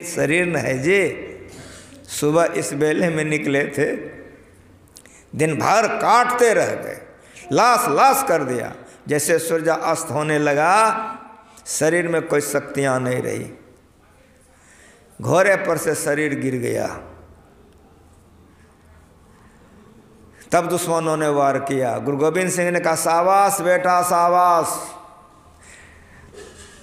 शरीर न है जी। सुबह इस बेले में निकले थे, दिन भर काटते रह गए, लाश लाश कर दिया। जैसे सूरज अस्त होने लगा, शरीर में कोई शक्तियां नहीं रही, घोड़े पर से शरीर गिर गया। तब दुश्मनों ने वार किया। गुरु गोविंद सिंह ने कहा, शाबाश बेटा शाबाश,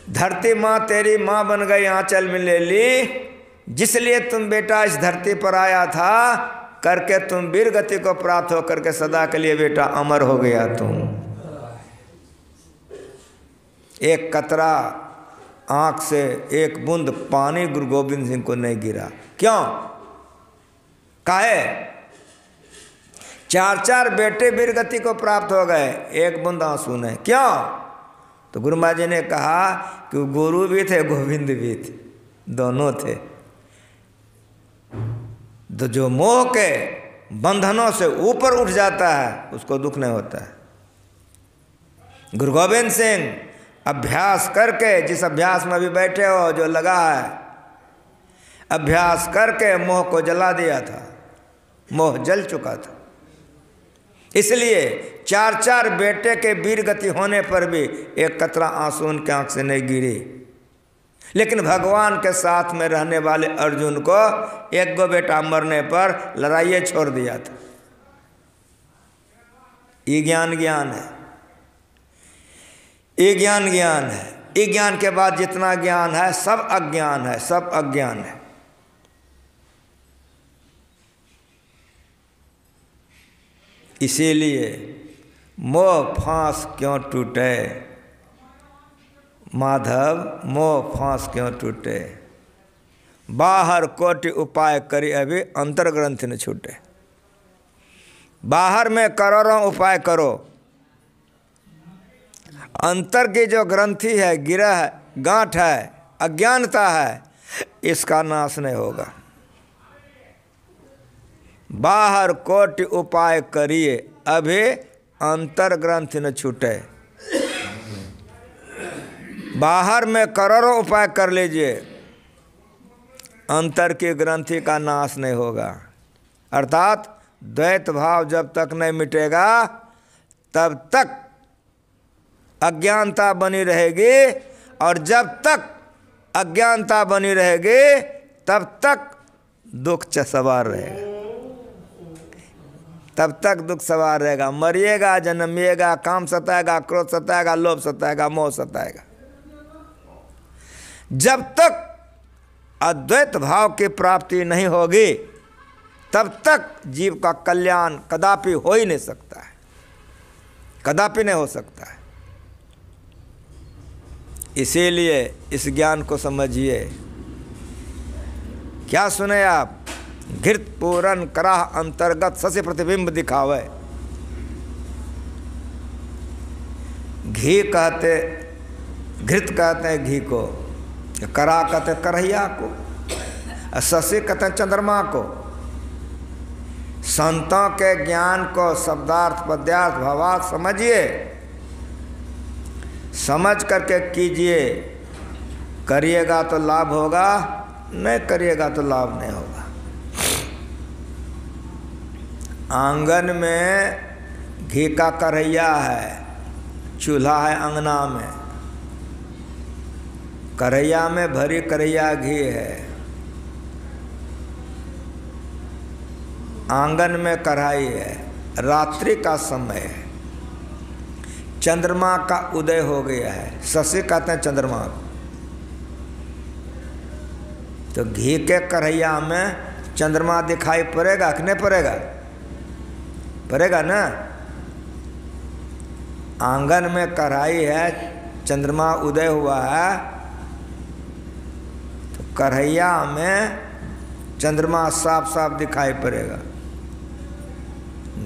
धरती माँ तेरी माँ बन गई, आंचल में ले ली। जिसलिए तुम बेटा इस धरती पर आया था, करके तुम वीर गति को प्राप्त हो करके सदा के लिए बेटा अमर हो गया तुम। एक कतरा आंख से एक बूंद पानी गुरु गोविंद सिंह को नहीं गिरा। क्यों? काहे? चार चार बेटे वीर गति को प्राप्त हो गए, एक बूंद आंसू नहीं। क्यों? तो गुरु महाराज जी ने कहा कि गुरु भी थे, गोविंद भी थे, दोनों थे। तो जो मोह के बंधनों से ऊपर उठ जाता है उसको दुख नहीं होता है। गुरु गोविंद सिंह अभ्यास करके, जिस अभ्यास में अभी बैठे हो जो लगा है, अभ्यास करके मोह को जला दिया था, मोह जल चुका था। इसलिए चार चार बेटे के वीर गति होने पर भी एक कतरा आंसू उनके आंख से नहीं गिरी। लेकिन भगवान के साथ में रहने वाले अर्जुन को एक गो बेटा मरने पर लड़ाई छोड़ दिया था। ये ज्ञान ज्ञान है, ये ज्ञान ज्ञान है। ये ज्ञान के बाद जितना ज्ञान है सब अज्ञान है, सब अज्ञान है। इसीलिए मोह फांस क्यों टूटे माधव, मोह फांस क्यों टूटे। बाहर कोटि उपाय करी अभी अंतर ग्रंथि न छूटे। बाहर में करोड़ों उपाय करो, अंतर की जो ग्रंथि है, गिरा है, गांठ है, अज्ञानता है, इसका नाश नहीं होगा। बाहर कोटि उपाय करिए अभी अंतर ग्रंथि न छूटे। बाहर में करोड़ों उपाय कर लीजिए, अंतर की ग्रंथि का नाश नहीं होगा। अर्थात द्वैत भाव जब तक नहीं मिटेगा तब तक अज्ञानता बनी रहेगी, और जब तक अज्ञानता बनी रहेगी तब तक दुख सवार रहेगा, तब तक दुख सवार रहेगा। मरिएगा, जन्मिएगा, काम सताएगा, क्रोध सताएगा, लोभ सताएगा, मोह सताएगा। जब तक अद्वैत भाव की प्राप्ति नहीं होगी तब तक जीव का कल्याण कदापि हो ही नहीं सकता है, कदापि नहीं हो सकता है। इसीलिए इस ज्ञान को समझिए। क्या सुने आप? घृत पूरन कराह अंतर्गत सस्य प्रतिबिंब दिखावे। घी कहते, घृत कहते हैं घी को, करा कहते करहिया को, शशि कहते हैं चंद्रमा को। संतों के ज्ञान को शब्दार्थ पद्यार्थ भावार्थ समझिए, समझ करके कीजिए। करिएगा तो लाभ होगा, नहीं करिएगा तो लाभ नहीं होगा। आंगन में घी का करहिया है, चूल्हा है अंगना में, करहिया में भरी करहिया घी है, आंगन में कढ़ाई है, रात्रि का समय है, चंद्रमा का उदय हो गया है, शशि कहते हैं चंद्रमा। तो घी के करहिया में चंद्रमा दिखाई पड़ेगा कि नहीं पड़ेगा? पड़ेगा ना। आंगन में कढ़ाई है, चंद्रमा उदय हुआ है, तो कढ़ैया में चंद्रमा साफ साफ दिखाई पड़ेगा।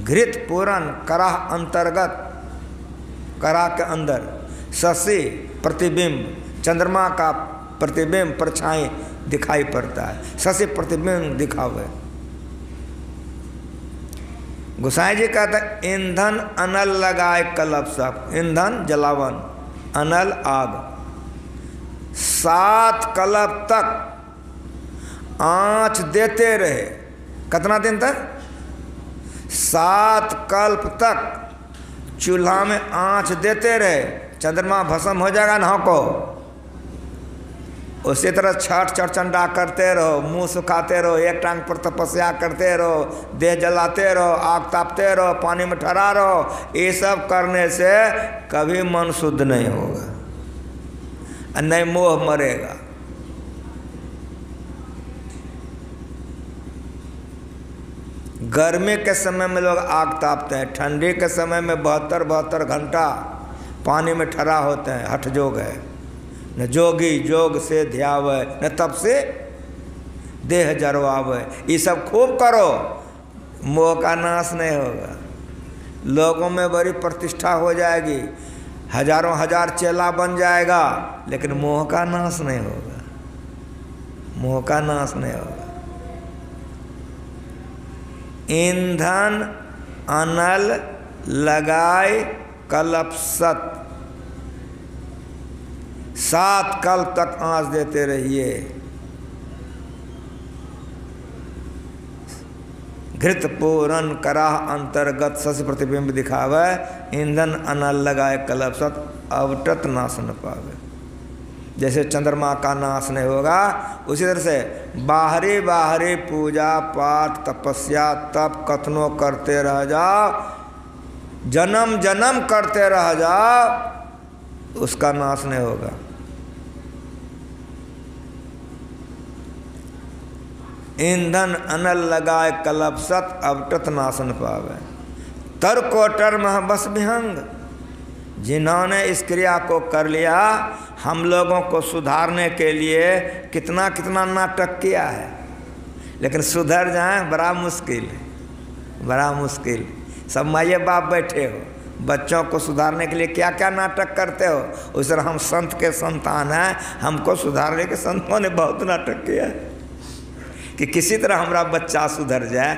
घृत पूरन कराह अंतर्गत, करा के अंदर, शशि प्रतिबिंब, चंद्रमा का प्रतिबिंब परछाई दिखाई पड़ता है, शशि प्रतिबिंब दिखावे। गोसाई जी कहते हैं ईंधन अनल लगाए कलब सब, ईंधन जलावन, अनल आग, 7 कलब तक आँच देते रहे। कितना दिन तक? 7 कल्प तक चूल्हा में आँच देते रहे। चंद्रमा भस्म हो जाएगा ना को, उसी तरह छठ चढ़चंडा करते रहो, मुंह सुखाते रहो, एक टांग पर तपस्या करते रहो, देह जलाते रहो, आग तापते रहो, पानी में ठहरा रहो। ये सब करने से कभी मन शुद्ध नहीं होगा और नहीं मोह मरेगा। गर्मी के समय में लोग आग तापते हैं, ठंडी के समय में 72 घंटा पानी में ठहरा होते हैं। हठ जोग है। न जोगी जोग से ध्यावे, न तप से देह जरवावे। ये सब खूब करो, मोह का नाश नहीं होगा। लोगों में बड़ी प्रतिष्ठा हो जाएगी, हजारों हजार चेला बन जाएगा, लेकिन मोह का नाश नहीं होगा। मोह का नाश नहीं होगा। ईंधन अनल लगाए कलपसत, 7 कल्प तक आँच देते रहिए। घृत पूरन कराह अंतर्गत सस प्रतिबिंब दिखावे, ईंधन अनल लगाए कलपसत, अवटत नाश न पावे। जैसे चंद्रमा का नाश नहीं होगा, उसी तरह से बाहरी पूजा पाठ तपस्या तप कथनों करते रह जाओ, जन्म जन्म करते रह जाओ, उसका नाश नहीं होगा। ईंधन अनल लगाए कलपसत, अवटत नाशन पावे। तर कोटर मह बस विहंग, जिन्होंने इस क्रिया को कर लिया, हम लोगों को सुधारने के लिए कितना कितना नाटक किया है, लेकिन सुधर जाएं बड़ा मुश्किल है, बड़ा मुश्किल। सब माए बाप बैठे हो, बच्चों को सुधारने के लिए क्या क्या नाटक करते हो। उस तरह हम संत के संतान हैं, हमको सुधारने के संतों ने बहुत नाटक किया है कि किसी तरह हमारा बच्चा सुधर जाए,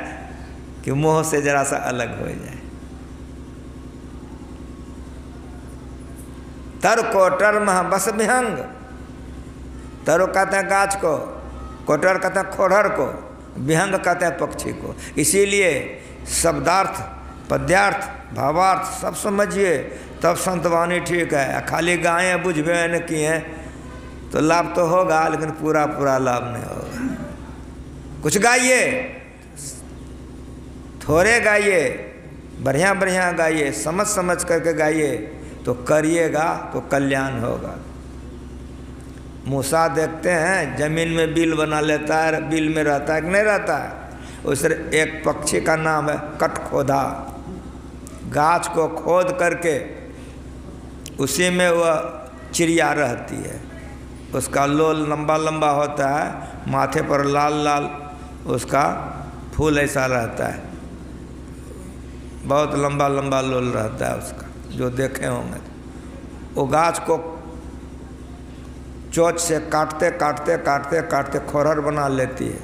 कि मोह से जरा सा अलग हो जाए। तर कोटर मह बस विहंग, तरो कहते हैं गाछ को, कोटर कहते हैं खोड़र को, विहंग कहते हैं पक्षी को। इसीलिए शब्दार्थ पद्यार्थ भावार्थ सब समझिए, तब संतवाणी ठीक है। खाली गाएँ बुझबे न किए तो लाभ तो होगा, लेकिन पूरा पूरा लाभ नहीं होगा। कुछ गाइए, थोड़े गाइए, बढ़िया बढ़िया गाइए, समझ समझ करके गाइए, तो करिएगा तो कल्याण होगा। मूसा देखते हैं जमीन में बिल बना लेता है, बिल में रहता है कि नहीं रहता है। उस एक पक्षी का नाम है कटखोदा। गाछ को खोद करके उसी में वह चिड़िया रहती है। उसका लोल लंबा लंबा होता है, माथे पर लाल लाल उसका फूल ऐसा रहता है, बहुत लंबा लंबा लोल रहता है उसका, जो देखे होंगे। वो गाछ को चोंच से काटते काटते काटते काटते खोरर बना लेती है।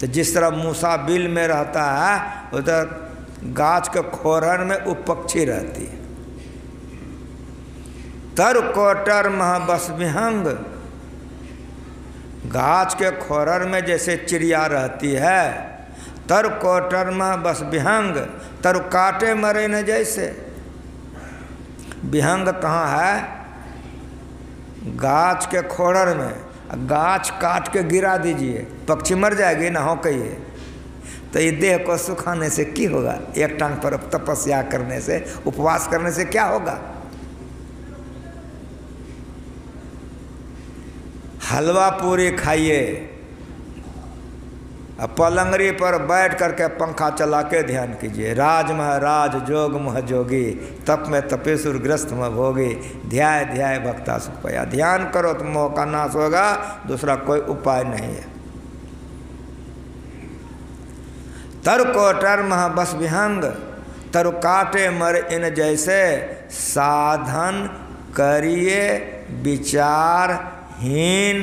तो जिस तरह मूसा बिल में रहता है, उधर गाछ के खोरर में वो पक्षी रहती है। तर कोटर मह बस विहंग, गाछ के खोरर में जैसे चिड़िया रहती है, तर कोटर मह बस विहंग, तर काटे मरे न जैसे। विहंग कहाँ है? गाछ के खोरर में। गाछ काट के गिरा दीजिए, पक्षी मर जाएगी ना, हो कहिए। तो ये देह को सुखाने से क्या होगा? एक टांग पर तपस्या करने से, उपवास करने से क्या होगा? हलवा पूरी खाइए, पलंगरी पर बैठ करके पंखा चला के ध्यान कीजिए। राज महाराज जोग मह जोगी, तप में तपेसुर ग्रस्त में भोगी, ध्याय ध्याय भक्ता सुख पाया। ध्यान करो तो मोह का नाश होगा, दूसरा कोई उपाय नहीं है। तर कोटर मह बस विहंग, तरु काटे मर इन जैसे। साधन करिए विचार हीन,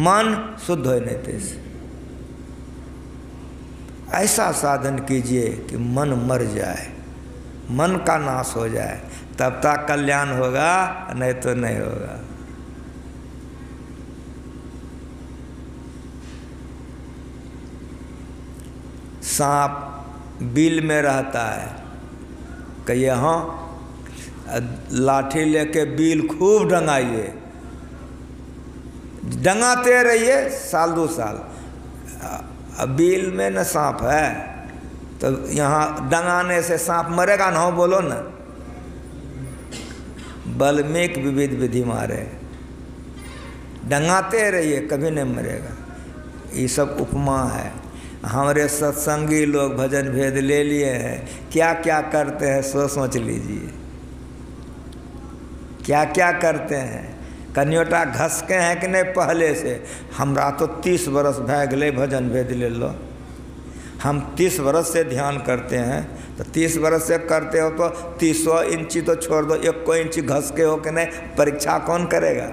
मन शुद्ध होने तेसे। ऐसा साधन कीजिए कि मन मर जाए, मन का नाश हो जाए, तब तक कल्याण होगा, नहीं तो नहीं होगा। सांप बिल में रहता है, कहिए हाँ, लाठी लेके बिल खूब डंगाइए, डंगाते रहिए साल 2 साल। अब बिल में न सांप है तो यहाँ डंगाने से सांप मरेगा ना, बोलो ना। बल्मीक विविध विधि मारे, डंगाते रहिए, कभी नहीं मरेगा। ये सब उपमा है। हमारे सत्संगी लोग भजन भेद ले लिए हैं, क्या क्या करते हैं सो सोच लीजिए, क्या क्या करते हैं। कन्योटा घसके हैं कि नहीं पहले से। हमरा तो 30 बरस भै गए भजन भेद ले लो। हम 30 बरस से ध्यान करते हैं, तो 30 बरस से करते हो तो 300 इंची तो छोड़ दो, 1 इंची घस के हो कि नहीं, परीक्षा कौन करेगा?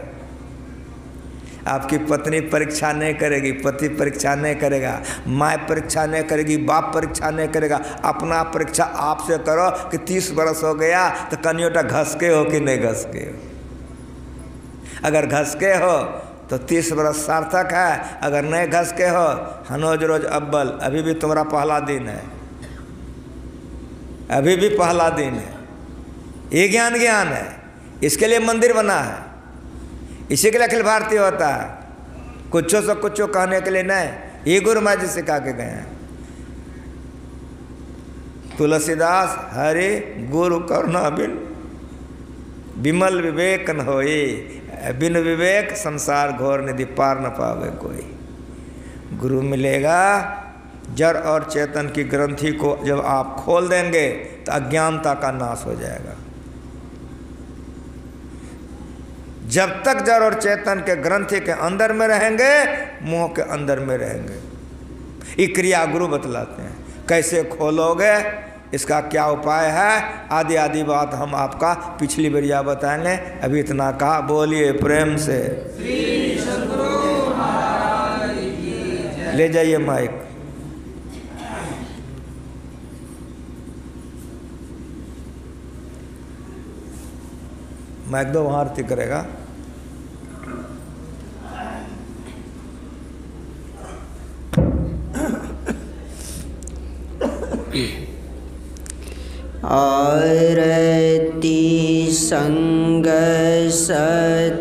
आपकी पत्नी परीक्षा नहीं करेगी, पति परीक्षा नहीं करेगा, माँ परीक्षा नहीं करेगी, बाप परीक्षा नहीं करेगा। अपना परीक्षा आपसे करो कि 30 बरस हो गया तो कन्योटा घस के हो कि नहीं घस के हो। अगर घस के हो तो 30 बरस सार्थक है, अगर नहीं घस के हो हनोज रोज अव्वल, अभी भी तुम्हारा पहला दिन है, अभी भी पहला दिन है। ये ज्ञान है, इसके लिए मंदिर बना है, इसी के लिए अखिल भारतीय होता है। कुछो से कुछो कहने के लिए नहीं, ये गुरु महाराज जी सिखा के गए हैं। तुलसीदास हरि गुरु करुणा बिन विमल विवेक न होए, बिन विवेक संसार घोर निधि पार न पावे कोई। गुरु मिलेगा, जड़ और चेतन की ग्रंथि को जब आप खोल देंगे तो अज्ञानता का नाश हो जाएगा। जब तक जड़ और चेतन के ग्रंथि के अंदर में रहेंगे, मोह के अंदर में रहेंगे। ये क्रिया गुरु बतलाते हैं, कैसे खोलोगे, इसका क्या उपाय है, आदि आदि बात हम आपका पिछली बढ़िया बताएंगे। अभी इतना कहा, बोलिए प्रेम से श्री सद्गुरु महाराज की जय। ले जाइए माइक। माइक दो, वहाँ आरती करेगा। आरती संग सत